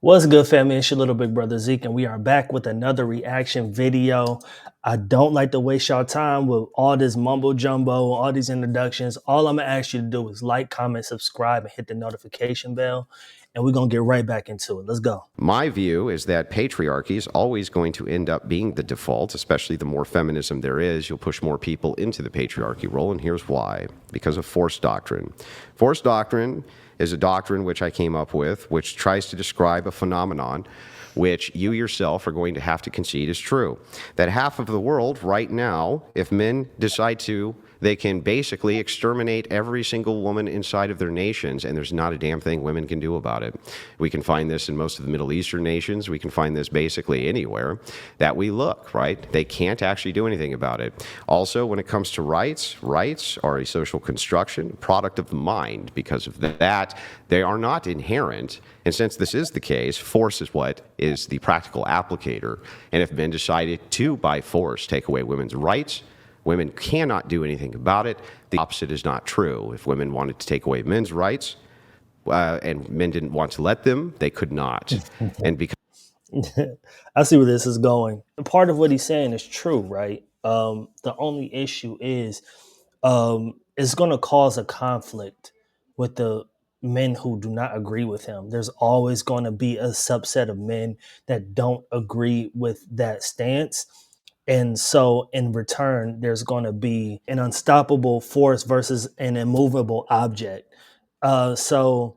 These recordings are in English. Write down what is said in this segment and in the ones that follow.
What's good, family? It's your little big brother Zeke, and we are back with another reaction video. I don't like to waste y'all time with all this mumbo jumbo, all these introductions. All I'm gonna ask you to do is like, comment, subscribe, and hit the notification bell, and we're gonna get right back into it. Let's go. My view is that patriarchy is always going to end up being the default, especially the more feminism there is. You'll push more people into the patriarchy role, and here's why. Because of forced doctrine. Forced doctrine is a doctrine which I came up with, which tries to describe a phenomenon which you yourself are going to have to concede is true. That half of the world right now, if men decide to, they can basically exterminate every single woman inside of their nations, and there's not a damn thing women can do about it. We can find this in most of the Middle Eastern nations. We can find this basically anywhere that we look, right? They can't actually do anything about it. Also, when it comes to rights, rights are a social construction, product of the mind. Because of that, they are not inherent. And since this is the case, force is what is the practical applicator. And if men decided to, by force, take away women's rights, women cannot do anything about it. The opposite is not true. If women wanted to take away men's rights and men didn't want to let them, they could not. And because I see where this is going. Part of what he's saying is true, right? The only issue is it's going to cause a conflict with the men who do not agree with him. There's always going to be a subset of men that don't agree with that stance. And so in return, there's going to be an unstoppable force versus an immovable object. So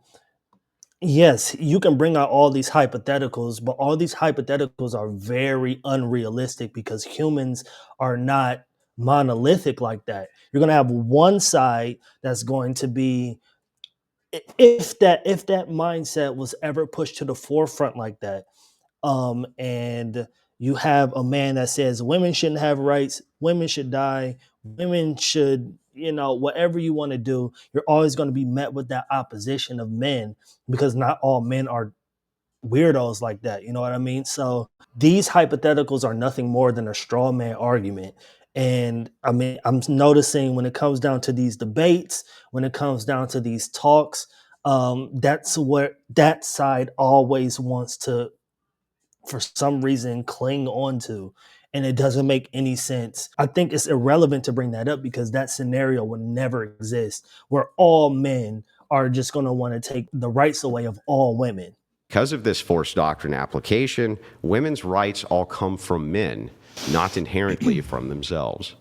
yes, you can bring out all these hypotheticals, but all these hypotheticals are very unrealistic because humans are not monolithic like that. You're going to have one side that's going to be if that mindset was ever pushed to the forefront like that, and you have a man that says women shouldn't have rights, women should die, women should, whatever you want to do, you're always going to be met with that opposition of men because not all men are weirdos like that. You know what I mean? So these hypotheticals are nothing more than a straw man argument. And I mean, I'm noticing when it comes down to these debates, when it comes down to these talks, that's what that side always wants to, for some reason, cling on to. And it doesn't make any sense. I think it's irrelevant to bring that up because that scenario would never exist where all men are just going to want to take the rights away of all women. Because of this forced doctrine application, women's rights all come from men, not inherently from themselves.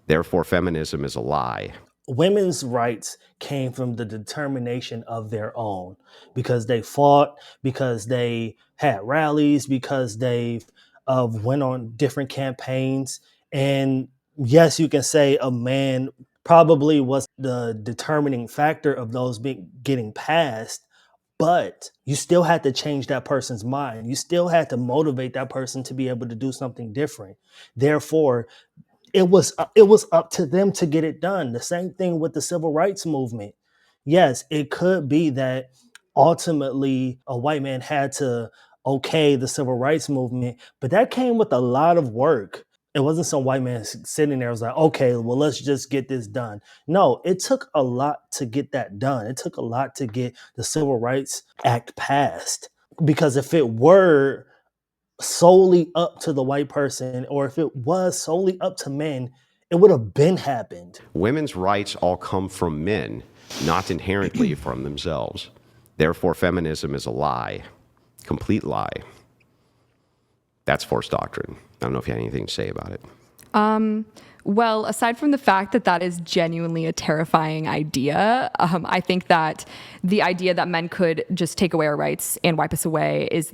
Therefore, feminism is a lie. Women's rights came from the determination of their own because they fought, because they had rallies, because they went on different campaigns. And yes, you can say a man probably was the determining factor of those getting passed, but you still had to change that person's mind. You still had to motivate that person to be able to do something different. Therefore, it was up to them to get it done. The same thing with the civil rights movement. Yes, it could be that ultimately a white man had to okay the civil rights movement, but that came with a lot of work. It wasn't some white man sitting there was like, okay, well, let's just get this done. No, it took a lot to get that done. It took a lot to get the Civil Rights Act passed. Because if it were solely up to the white person, or if it was solely up to men, it would have been happened. Women's rights all come from men, not inherently from themselves. Therefore, feminism is a lie, complete lie. That's forced doctrine. I don't know if you had anything to say about it. Well, aside from the fact that that is genuinely a terrifying idea, I think that the idea that men could just take away our rights and wipe us away is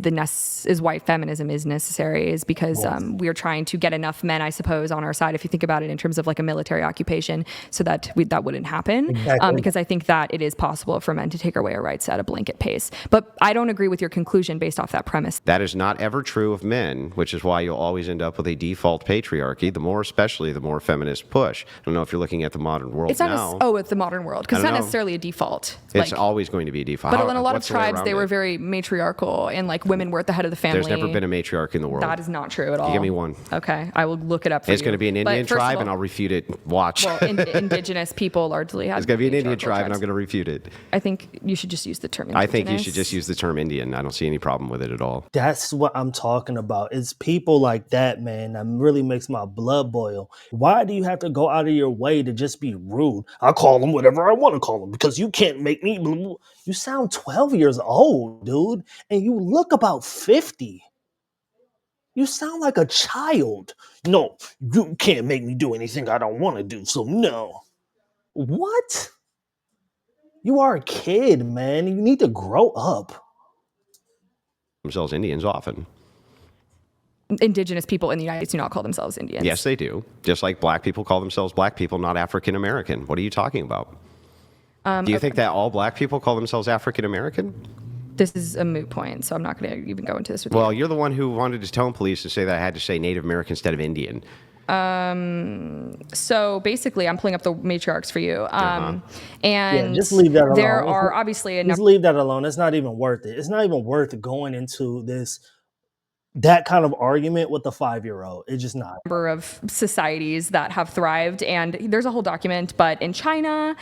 why feminism is necessary, is because we are trying to get enough men, I suppose, on our side, if you think about it in terms of like a military occupation, so that that wouldn't happen. Exactly. Because I think that it is possible for men to take away our rights at a blanket pace. But I don't agree with your conclusion based off that premise. That is not ever true of men, which is why you'll always end up with a default patriarchy. Especially the more more feminist push. I don't know if you're looking at the modern world It's not now. it's the modern world, because it's not necessarily a default. It's always going to be a default. But in a lot of tribes, they were very matriarchal, and like women were at the head of the family. There's never been a matriarch in the world. That is not true at all. You give me one. Okay, I will look it up for you. It's going to be an Indian tribe, and I'll refute it. Watch. Well, indigenous people largely have. It's going to be an Indian tribe, and I'm going to refute it. I think you should just use the term indigenous. I think you should just use the term Indian. I don't see any problem with it at all. That's what I'm talking about. It's people like that, man, that really makes my blood boil. Why do you have to go out of your way to just be rude? I call them whatever I want to call them because you can't make me. You sound 12 years old, dude, and you look about 50. You sound like a child. No, you can't make me do anything I don't want to do, so no. What? You are a kid, man. You need to grow up. Themselves Indians often. Indigenous people in the United States do not call themselves Indians. Yes, they do. Just like black people call themselves black people, not African American. What are you talking about? Do you think that all black people call themselves African American? This is a moot point, so I'm not going to even go into this with you. Well, you're the one who wanted to tell police to say that I had to say Native American instead of Indian. So basically, I'm pulling up the matriarchs for you. And just leave that alone. There are obviously a number. Just leave that alone. It's not even worth it. It's not even worth going into that kind of argument with the 5-year-old. It's just not. Number of societies that have thrived, and there's a whole document, but in China,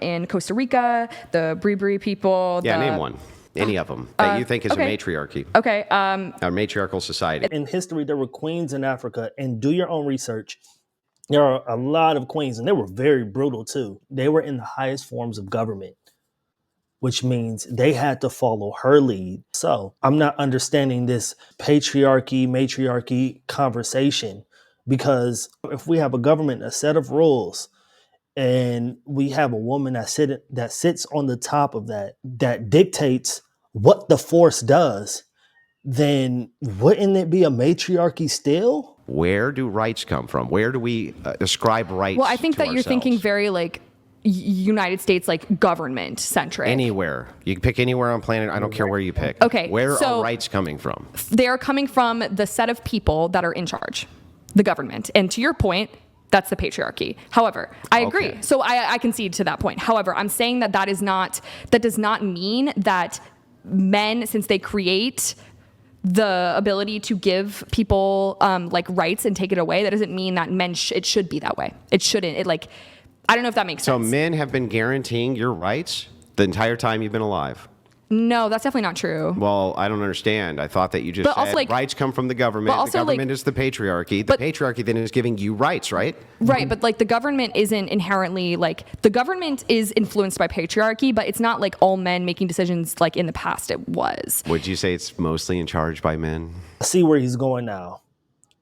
in Costa Rica, the Bribri people. Yeah, name one. Any of them that you think is a matriarchy. Okay. A matriarchal society. In history, there were queens in Africa, and do your own research. There are a lot of queens, and they were very brutal too. They were in the highest forms of government, which means they had to follow her lead. So I'm not understanding this patriarchy, matriarchy conversation, because if we have a government, a set of rules, and we have a woman that sits on the top of that dictates what the force does, then wouldn't it be a matriarchy still? Where do rights come from? Where do we ascribe rights? Well, I think that ourselves? You're thinking very like United States, like government centric. Anywhere. You can pick anywhere on planet. I don't care where you pick. Okay. Where are rights coming from? They are coming from the set of people that are in charge, the government. And to your point, that's the patriarchy. However, I agree. Okay. So I concede to that point. However, I'm saying that does not mean that men, since they create the ability to give people like rights and take it away, that doesn't mean that men it should be that way. It shouldn't. I don't know if that makes sense. So men have been guaranteeing your rights the entire time you've been alive? No, that's definitely not true. Well, I don't understand. I thought that you just said rights come from the government. The government is the patriarchy. The patriarchy then is giving you rights, right? Right, but like the government isn't inherently the government is influenced by patriarchy, but it's not like all men making decisions like in the past it was. Would you say it's mostly in charge by men? I see where he's going now.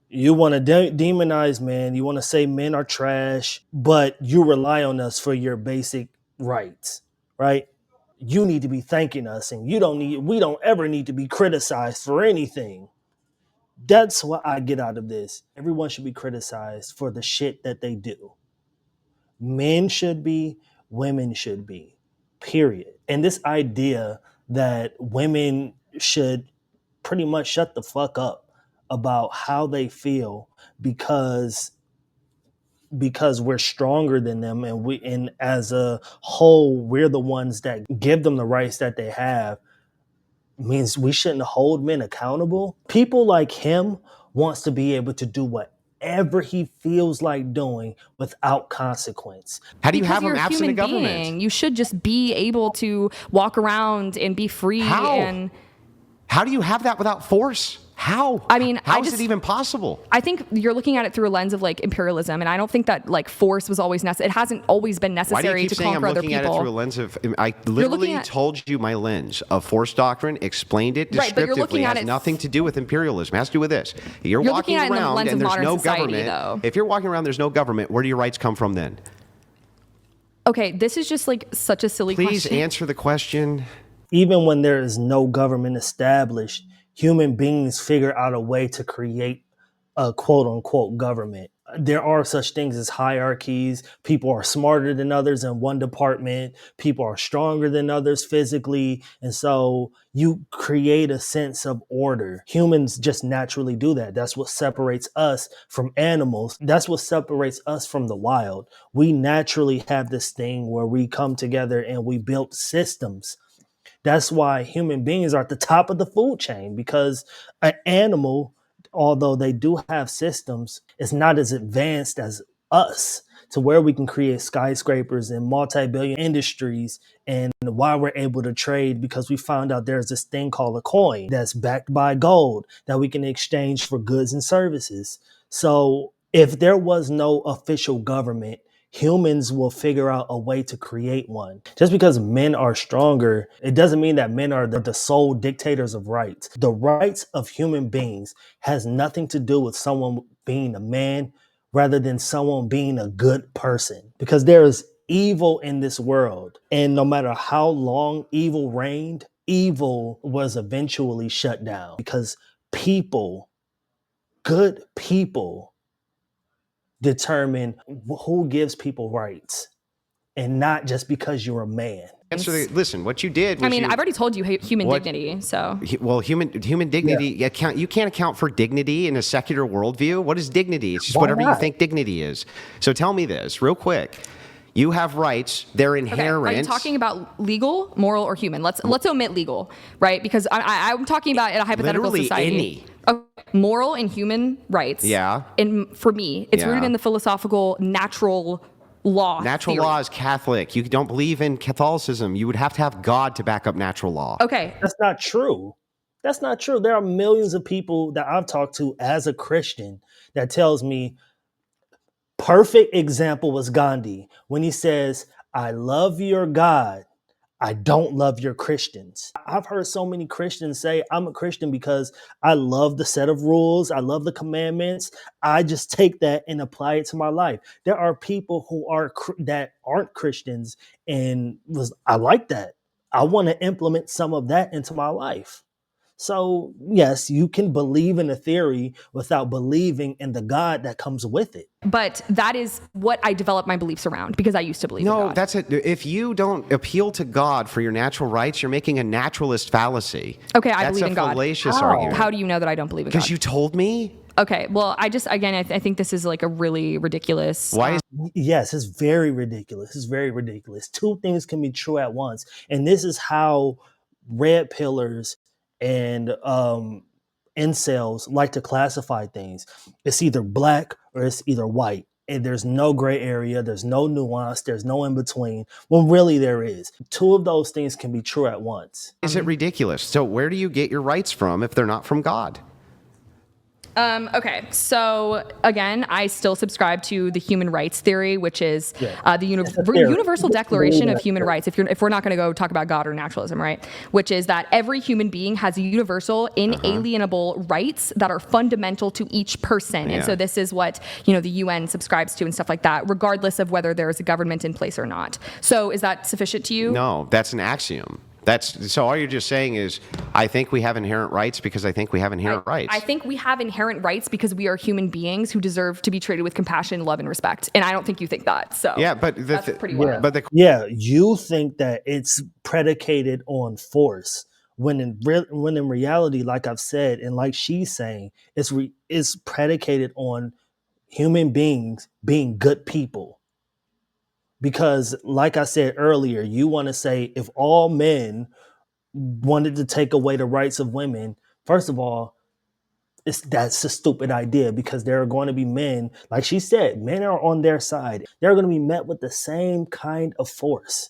You want to demonize men. You want to say men are trash, but you rely on us for your basic rights, right? You need to be thanking us, and we don't ever need to be criticized for anything. That's what I get out of this. Everyone should be criticized for the shit that they do. Men should be, women should be, period. And this idea that women should pretty much shut the fuck up about how they feel because we're stronger than them, and as a whole we're the ones that give them the rights that they have, means we shouldn't hold men accountable. People like him wants to be able to do whatever he feels like doing without consequence. How do you have him absent of government? Being. You should just be able to walk around and be free. How do you have that without force? How? I mean, how is it even possible? I think you're looking at it through a lens of like imperialism, and I don't think that like force was always necessary. It hasn't always been necessary to conquer other people. Why do you keep saying I'm looking at it through a lens of? I literally told you my lens of force doctrine, explained it descriptively. It has nothing to do with imperialism. It has to do with this. You're walking around and there's no government. If you're walking around, there's no government. Where do your rights come from then? Okay, this is just like such a silly question. Please answer the question. Even when there is no government established, human beings figure out a way to create a quote unquote government. there are such things as hierarchies. People are smarter than others in one department. People are stronger than others physically. And so you create a sense of order. Humans just naturally do that. That's what separates us from animals. That's what separates us from the wild. We naturally have this thing where we come together and we build systems. That's why human beings are at the top of the food chain, because an animal, although they do have systems, is not as advanced as us to where we can create skyscrapers and multi-billion industries. And why we're able to trade, because we found out there's this thing called a coin that's backed by gold that we can exchange for goods and services. So if there was no official government, humans will figure out a way to create one. Just because men are stronger, it doesn't mean that men are the sole dictators of rights. The rights of human beings has nothing to do with someone being a man rather than someone being a good person. Because there is evil in this world. And no matter how long evil reigned, evil was eventually shut down because people, good people, determine who gives people rights, and not just because you're a man. Listen, what you did was I mean, I've already told you human dignity, so. Well, human dignity, you can't account for dignity in a secular worldview. What is dignity? It's just whatever you think dignity is. So tell me this real quick. You have rights. They're inherent. Okay. Are you talking about legal, moral, or human? Let's omit legal, right? Because I'm talking about in a hypothetical literally society. Any. Moral and human rights. Yeah. And for me, it's rooted in the philosophical natural law. Natural theory. law is Catholic. You don't believe in Catholicism. You would have to have God to back up natural law. Okay. That's not true. That's not true. There are millions of people that I've talked to as a Christian that tells me, perfect example was Gandhi when he says, I love your God, I don't love your Christians. I've heard so many Christians say, I'm a Christian because I love the set of rules. I love the commandments. I just take that and apply it to my life. There are people who are that aren't Christians and I like that. I want to implement some of that into my life. So yes, you can believe in a theory without believing in the God that comes with it. But that is what I developed my beliefs around because I used to believe in God. No, that's it. If you don't appeal to God for your natural rights, you're making a naturalist fallacy. Okay, I believe in God. That's a fallacious argument. How do you know that I don't believe in God? Because you told me. Okay, well, I think this is like a really ridiculous. Why is Yes, it's very ridiculous. It's very ridiculous. Two things can be true at once. And this is how red pillars and incels like to classify things. It's either black or it's either white. And there's no gray area. There's no nuance. There's no in between. When really there is. Two of those things can be true at once. Is it ridiculous? So where do you get your rights from if they're not from God? Okay, so again, I still subscribe to the human rights theory, which is the Universal Declaration of Human Rights. If we're not going to go talk about God or naturalism, right? Which is that every human being has universal, inalienable rights that are fundamental to each person. And so this is what the UN subscribes to and stuff like that, regardless of whether there is a government in place or not. So is that sufficient to you? No, that's an axiom. So all you're just saying is, I think we have inherent rights because I think we have inherent rights. I think we have inherent rights because we are human beings who deserve to be treated with compassion, love, and respect. And I don't think you think that. So yeah, but that's pretty wild. You think that it's predicated on force when in reality, like I've said, and like she's saying, it's predicated on human beings being good people. Because like I said earlier, you want to say if all men wanted to take away the rights of women, first of all, that's a stupid idea because there are going to be men, like she said, men are on their side. They're going to be met with the same kind of force.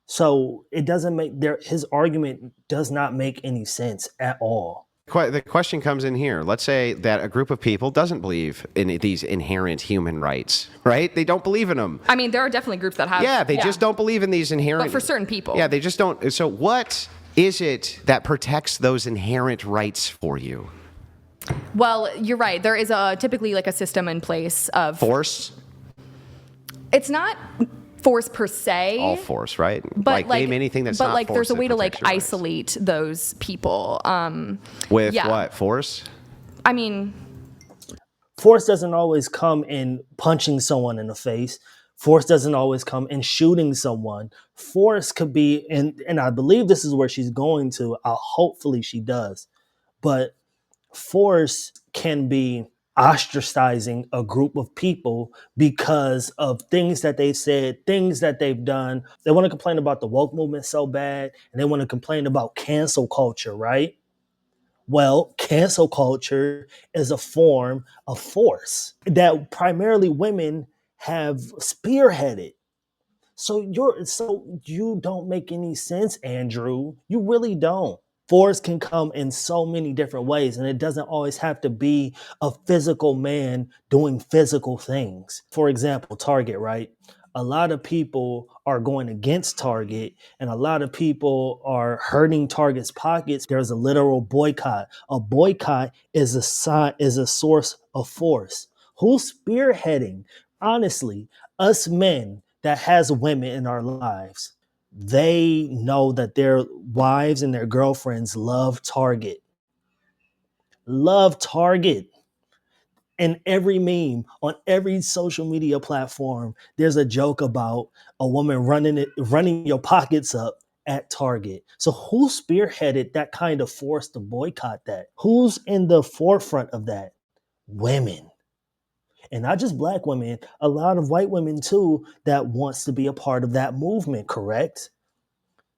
So it doesn't his argument does not make any sense at all. The question comes in here. Let's say that a group of people doesn't believe in these inherent human rights, right? They don't believe in them. I mean, there are definitely groups that have. Yeah, they just don't believe in these inherent. But for certain people. Yeah, they just don't. So what is it that protects those inherent rights for you? Well, you're right. There is typically like a system in place of force. It's not force per se. All force, right? But name anything that's not force. But there's a way to isolate those people. With what? Force? I mean, Force doesn't always come in punching someone in the face. Force doesn't always come in shooting someone. Force could be, and I believe this is where she's going to. Hopefully she does. But force can be ostracizing a group of people because of things that they've said, things that they've done. They want to complain about the woke movement so bad, and they want to complain about cancel culture, right? Well, cancel culture is a form of force that primarily women have spearheaded. So you don't make any sense, Andrew. You really don't. Force can come in so many different ways, and it doesn't always have to be a physical man doing physical things. For example, Target, right? A lot of people are going against Target, and a lot of people are hurting Target's pockets. There's a literal boycott. A boycott is a source of force. Who's spearheading? Honestly, us men that has women in our lives, they know that their wives and their girlfriends love Target. Love Target. In every meme, on every social media platform, there's a joke about a woman running your pockets up at Target. So who spearheaded that kind of force to boycott that? Who's in the forefront of that? Women. And not just black women, a lot of white women too that wants to be a part of that movement, correct?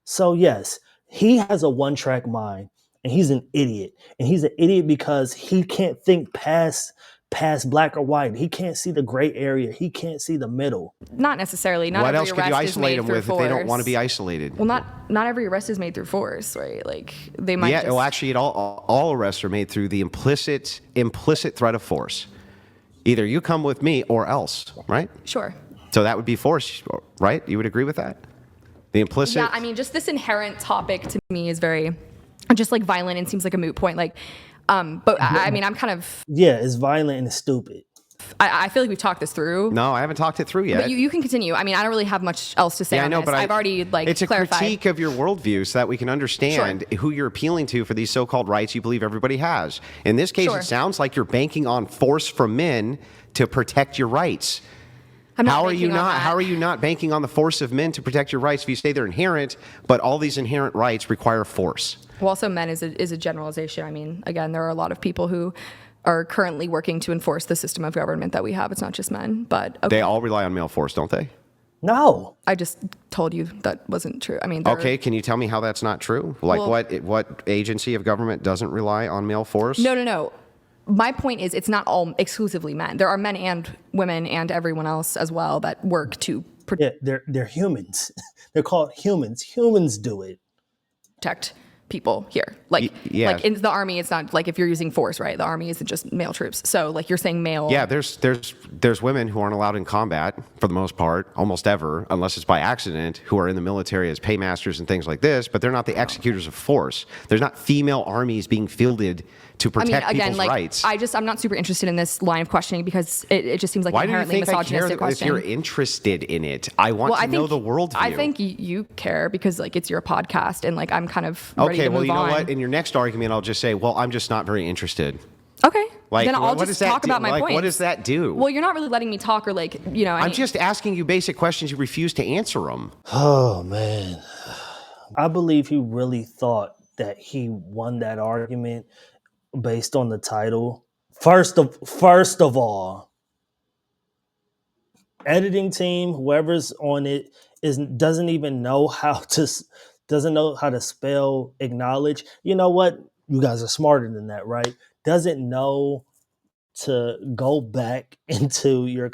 So yes, he has a one-track mind and he's an idiot. And he's an idiot because he can't think past black or white. He can't see the gray area. He can't see the middle. Not necessarily. Not What every else could you arrest is isolate made them through with force. if they don't want to be isolated? Well, not every arrest is made through force, right? Like they might. Yeah, well, actually, all arrests are made through the implicit threat of force. Either you come with me or else, right? Sure. So that would be force, right? You would agree with that? The implicit? Yeah, I mean, just this inherent topic to me is very, just like violent and seems like a moot point. Like, but I mean, I'm kind of. Yeah, it's violent and it's stupid. I feel like we've talked this through. No, I haven't talked it through yet. But you can continue. I mean, I don't really have much else to say on this. I've already it's a clarified. critique of your worldview so that we can understand who you're appealing to for these so-called rights you believe everybody has. In this case, it sounds like you're banking on force from men to protect your rights. How are you not banking on the force of men to protect your rights if you say they're inherent, but all these inherent rights require force? Well, also men is a generalization. I mean, again, there are a lot of people who are currently working to enforce the system of government that we have. It's not just men, but They all rely on male force, don't they? No. I just told you that wasn't true. I mean, okay, can you tell me how that's not true? Like, what agency of government doesn't rely on male force? No. My point is, it's not all exclusively men. There are men and women and everyone else as well that work to they're humans. They're called humans. Humans do it. Protect people here. Like in the army, it's not like if you're using force, right? The army isn't just male troops. So like you're saying male. Yeah, there's women who aren't allowed in combat for the most part, almost ever, unless it's by accident, who are in the military as paymasters and things like this, but they're not the executors of force. There's not female armies being fielded to protect people's rights. I'm not super interested in this line of questioning because it just seems like Why inherently do you think misogynistic I care question. if you're interested in it? I want to know the worldview. I think you care because like it's your podcast and like I'm kind of ready to move on. You know what? In your next argument, I'll just say, well, I'm just not very interested. Okay. Like, then I'll just talk about my point. What does that do? Well, you're not really letting me talk or like, you know. I'm just asking you basic questions. You refuse to answer them. Oh, man. I believe he really thought that he won that argument based on the title. First of all, editing team, whoever's on it, doesn't know how to spell acknowledge. You know what? You guys are smarter than that, right? Doesn't know to go back into your